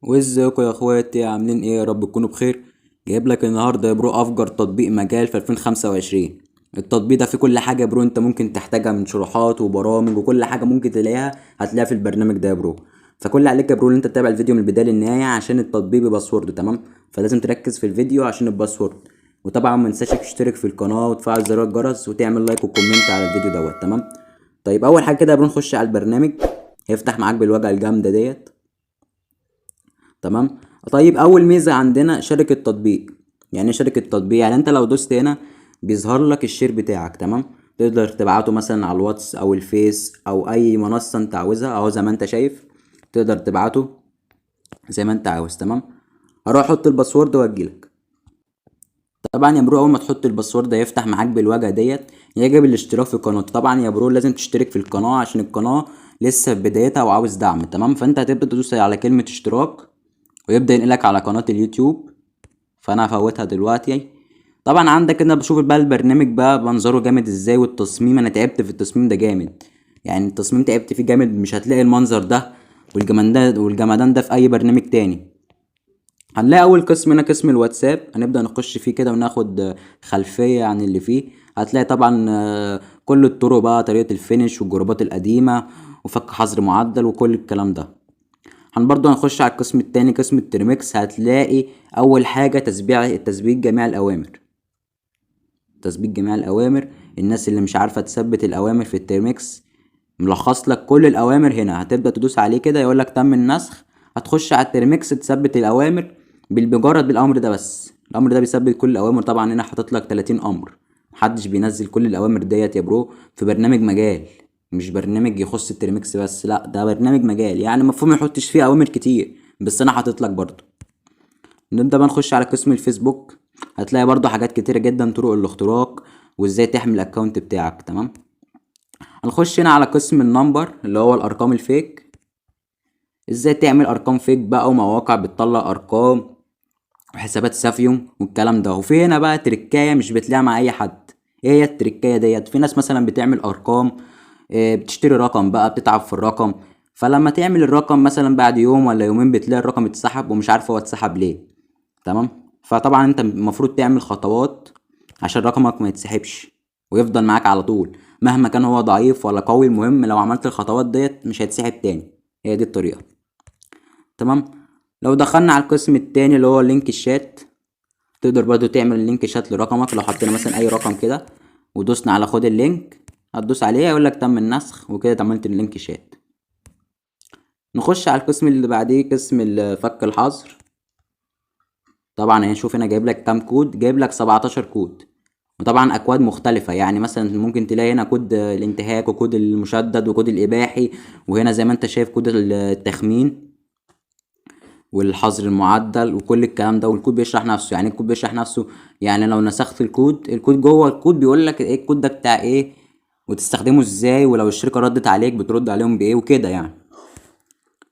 وازيكم يا اخواتي، عاملين ايه؟ يا رب تكونوا بخير. جايب لك النهارده يا برو افجر تطبيق مجال في 2025. التطبيق ده فيه كل حاجه يا برو انت ممكن تحتاجها من شروحات وبرامج، وكل حاجه ممكن تلاقيها هتلاقيها في البرنامج ده يا برو. فكل اللي عليك يا برو ان انت تتابع الفيديو من البدايه للنهايه عشان التطبيق بباسورد، تمام؟ فلازم تركز في الفيديو عشان الباسورد. وطبعا ما تنساش تشترك في القناه وتفعل زر الجرس وتعمل لايك وكومنت على الفيديو تمام؟ طيب اول حاجه كده يا برو نخش على البرنامج. هيفتح معاك بالواجهه الجامده ديت، تمام. طيب اول ميزه عندنا شركه تطبيق. يعني ايه شركه تطبيق؟ يعني انت لو دوست هنا بيظهر لك الشير بتاعك، تمام. تقدر تبعته مثلا على الواتس او الفيس او اي منصه انت عاوزها، اهو زي ما انت شايف. تقدر تبعته زي ما انت عاوز، تمام. هروح احط الباسورد واجيلك. طبعا يا برو اول ما تحط الباسورد هيفتح معاك بالواجهه ديت. يجب الاشتراك في القناه. طبعا يا برو لازم تشترك في القناه عشان القناه لسه في بدايتها وعاوز دعم، تمام. فانت هتبدا تدوس على كلمه اشتراك ويبدا ينقلك على قناه اليوتيوب. فانا هفوتها دلوقتي. طبعا عندك انا بشوف بقى البرنامج بقى منظره جامد ازاي، والتصميم انا تعبت في التصميم ده جامد. يعني التصميم تعبت فيه جامد، مش هتلاقي المنظر ده والجمدان ده في اي برنامج تاني. هنلاقي اول قسم هنا قسم الواتساب، هنبدأ نخش فيه كده وناخد خلفية عن اللي فيه. هتلاقي طبعا كل الطرق بقى، طريقة الفينش والجروبات القديمة وفك حظر معدل وكل الكلام ده. برضه هنخش على القسم التاني قسم الترميكس. هتلاقي اول حاجة تثبيت جميع الاوامر. تثبيت جميع الاوامر. الناس اللي مش عارفة تثبت الاوامر في الترميكس، ملخص لك كل الاوامر هنا. هتبدأ تدوس عليه كده يقول لك تم النسخ. هتخش على الترميكس تثبت الاوامر بمجرد بالامر ده بس. الامر ده بيثبت كل الاوامر. طبعا هنا حاطط لك 30 امر. محدش بينزل كل الاوامر ديت يا برو في برنامج مجال. مش برنامج يخص الترميكس بس، لا ده برنامج مجال، يعني المفروض ما يحطش فيه اوامر كتير، بس انا حاطط لك برضو. نبدأ بقى نخش على قسم الفيسبوك. هتلاقي برضو حاجات كتيرة جدا، طرق الاختراق وازاي تحمي الاكونت بتاعك، تمام. هنخش هنا على قسم النمبر اللي هو الارقام الفيك. ازاي تعمل ارقام فيك بقى، ومواقع بتطلع ارقام وحسابات سافيوم والكلام ده. وفي هنا بقى تركاية مش بتلاقيها مع اي حد. ايه هي التركاية ديت؟ في ناس مثلا بتعمل ارقام، بتشتري رقم بقى، بتتعب في الرقم. فلما تعمل الرقم مثلا بعد يوم ولا يومين بتلاقي الرقم اتسحب ومش عارف هو اتسحب ليه، تمام. فطبعا انت المفروض تعمل خطوات عشان رقمك ما يتسحبش ويفضل معاك على طول مهما كان هو ضعيف ولا قوي. المهم لو عملت الخطوات ديت مش هيتسحب تاني. هي دي الطريقة، تمام. لو دخلنا على القسم التاني اللي هو لينك الشات، تقدر برضو تعمل لينك شات لرقمك. لو حطينا مثلا اي رقم كده ودوسنا على خد اللينك، هتدوس عليه يقول لك تم النسخ، وكده عملت اللينك شات. نخش على القسم اللي بعديه قسم فك الحظر. طبعا هنشوف هنا جايب لك كام كود، جايب لك 17 كود، وطبعا اكواد مختلفة. يعني مثلا ممكن تلاقي هنا كود الانتهاك وكود المشدد وكود الاباحي، وهنا زي ما انت شايف كود التخمين والحظر المعدل وكل الكلام ده. والكود بيشرح نفسه. يعني الكود بيشرح نفسه. يعني لو نسخت الكود جوه الكود بيقول لك ايه الكود ده بتاع ايه وتستخدمه ازاي، ولو الشركة ردت عليك بترد عليهم بايه وكده يعني.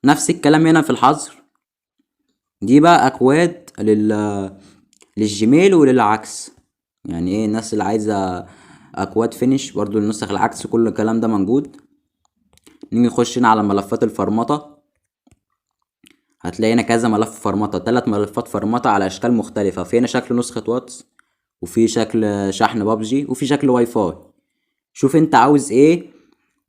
نفس الكلام هنا في الحظر. دي بقى اكواد للجيميل وللعكس. يعني ايه الناس اللي عايزة اكواد فينش برضو النسخ العكس، كل الكلام ده موجود. نيجي نخش هنا على ملفات الفرمطة. هتلاقي هنا كذا ملف فرمطة، 3 ملفات فرمطة على اشكال مختلفة. في هنا شكل نسخة واتس، وفي شكل شحن بابجي، وفي شكل واي فاي. شوف انت عاوز ايه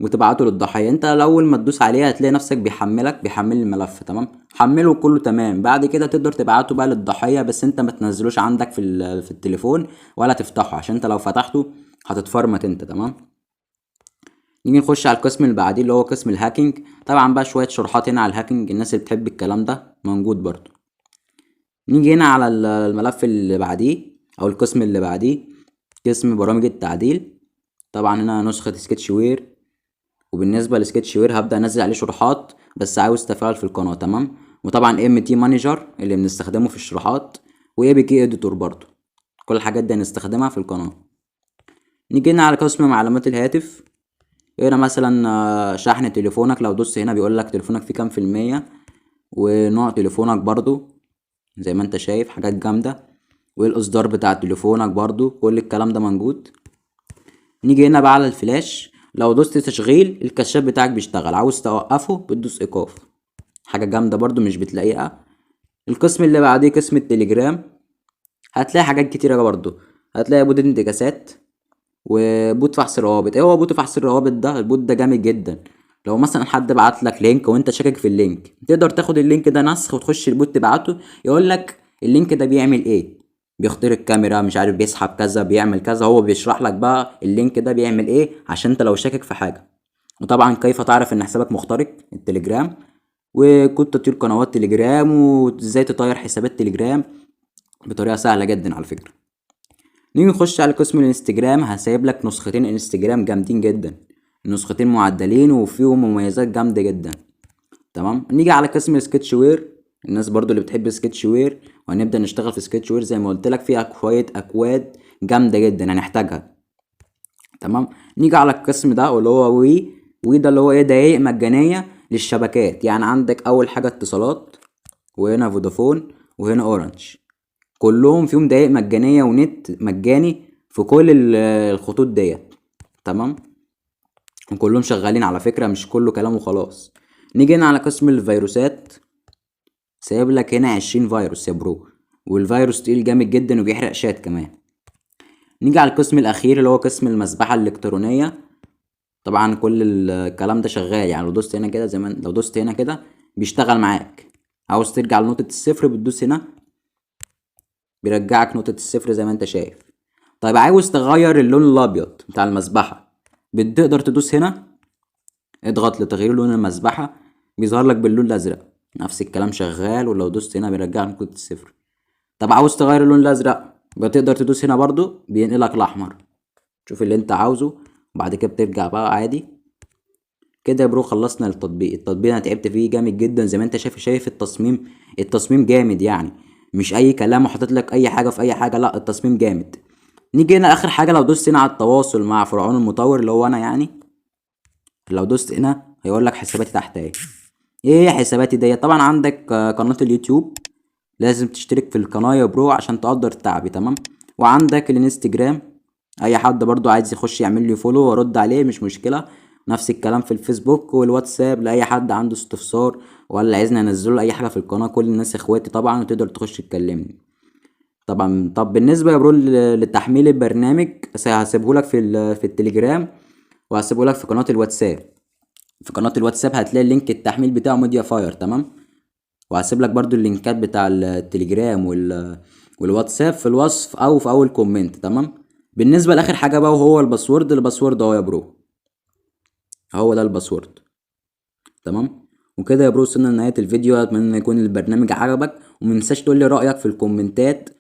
وتبعته للضحية. انت الاول ما تدوس عليه هتلاقي نفسك بيحمل الملف، تمام. حمله كله تمام. بعد كده تقدر تبعته بقى للضحية، بس انت ما تنزلوش عندك في التليفون ولا تفتحه، عشان انت لو فتحته هتتفرمت انت، تمام. نيجي نخش على القسم اللي بعديه اللي هو قسم الهاكينج. طبعا بقى شوية شروحات هنا على الهاكينج، الناس اللي بتحب الكلام ده موجود برضو. نيجي هنا على الملف اللي بعديه او القسم اللي بعديه قسم برامج التعديل. طبعا هنا نسخة سكتش وير. وبالنسبة لسكتش وير هبدأ انزل عليه شروحات، بس عاوز تفاعل في القناة، تمام. وطبعا ام تي مانجر اللي بنستخدمه في الشروحات، واي بي كي اديتور برضو. كل الحاجات دي هنستخدمها في القناة. نيجي هنا على قسم معلومات الهاتف. هنا مثلا شحن تليفونك. لو دوست هنا بيقول لك تليفونك فيه كام في المية، ونوع تليفونك برضو زي ما انت شايف حاجات جامدة، والاصدار بتاع تليفونك برضو، كل الكلام ده موجود. نيجي هنا بقى على الفلاش. لو دوست تشغيل الكشاف بتاعك بيشتغل، عاوز توقفه بتدوس ايقاف. حاجة جامدة برضو مش بتلاقيها. القسم اللي بعديه قسم التليجرام، هتلاقي حاجات كتيرة برضو. هتلاقي بوت انتكاسات وبوت فحص روابط. ايه هو بوت فحص الروابط ده؟ البوت ده جامد جدا. لو مثلا حد بعت لك لينك وانت شاكك في اللينك، تقدر تاخد اللينك ده نسخ وتخش البوت تبعته، يقول لك اللينك ده بيعمل ايه، بيخترق الكاميرا، مش عارف، بيسحب كذا، بيعمل كذا. هو بيشرح لك بقى اللينك ده بيعمل ايه عشان انت لو شاكك في حاجة. وطبعا كيف تعرف ان حسابك مخترق، التليجرام، وكنت تطير قنوات تليجرام، وازاي تطير حسابات تليجرام بطريقة سهلة جدا على فكرة. نيجي نخش على قسم الانستجرام، هسايب لك نسختين انستجرام جامدين جدا، نسختين معدلين وفيهم مميزات جامدة جدا. تمام. نيجي على قسم السكتش وير، الناس برضو اللي بتحب سكتش وير، وهنبدأ نشتغل في سكتش وير زي ما قلت لك، فيها شوية اكواد جامدة جدا هنحتاجها. تمام. نيجي على القسم ده اللي هو وي ده اللي هو ايه، دقايق مجانية للشبكات. يعني عندك اول حاجة اتصالات، وهنا فودافون، وهنا اورنج، كلهم فيهم دقايق مجانية ونت مجاني في كل الخطوط ديت. تمام. وكلهم شغالين على فكرة، مش كله كلام وخلاص. نيجي هنا على قسم الفيروسات، سايب لك هنا 20 فيروس يا برو، والفيروس تقيل جامد جدا وبيحرق شات كمان. نيجي على القسم الاخير اللي هو قسم المذبحة الالكترونية. طبعا كل الكلام ده شغال، يعني لو دوست هنا كده، زي ما لو دوست هنا كده بيشتغل معاك. عاوز ترجع لنقطة الصفر بتدوس هنا، بيرجعك نقطة الصفر زي ما انت شايف. طيب عاوز تغير اللون الابيض بتاع المسبحة، بتقدر تدوس هنا، اضغط لتغيير لون المسبحة، بيظهر لك باللون الازرق. نفس الكلام شغال، ولو دوست هنا بيرجعك نقطة الصفر. طب عاوز تغير اللون الازرق، بتقدر تدوس هنا برضو، بينقلك الاحمر. شوف اللي انت عاوزه، وبعد كده بترجع بقى عادي. كده يا برو خلصنا التطبيق. التطبيق انا تعبت فيه جامد جدا، زي ما انت شايف التصميم. التصميم جامد يعني، مش اي كلام وحاطط لك اي حاجه في اي حاجه، لا التصميم جامد. نيجي هنا اخر حاجه، لو دوست هنا على التواصل مع فرعون المطور اللي هو انا يعني، لو دوست هنا هيقول لك حساباتي تحت اهي. ايه حساباتي ديت؟ طبعا عندك قناه اليوتيوب، لازم تشترك في القناه يا برو عشان تقدر تعبي. تمام. وعندك الانستجرام، اي حد برضو عايز يخش يعمل لي فولو وارد عليه مش مشكله. نفس الكلام في الفيسبوك والواتساب، لاي حد عنده استفسار ولا عايزني انزله اي حاجه في القناه، كل الناس اخواتي طبعا، وتقدر تخش تكلمني طبعا. طب بالنسبه يا برو لتحميل البرنامج، هسيبهولك في التليجرام، وهسيبهولك في قناه الواتساب. في قناه الواتساب هتلاقي لينك التحميل بتاعه ميديا فاير. تمام. وهسيب لك برضو اللينكات بتاع التليجرام والواتساب في الوصف او في اول كومنت. تمام. بالنسبه لاخر حاجه بقى، وهو الباسورد اهو يا برو، هو ده الباسورد. تمام. وكده يا برو وصلنا لنهايه الفيديو. اتمنى يكون البرنامج عجبك، ومنساش تقول لي رايك في الكومنتات،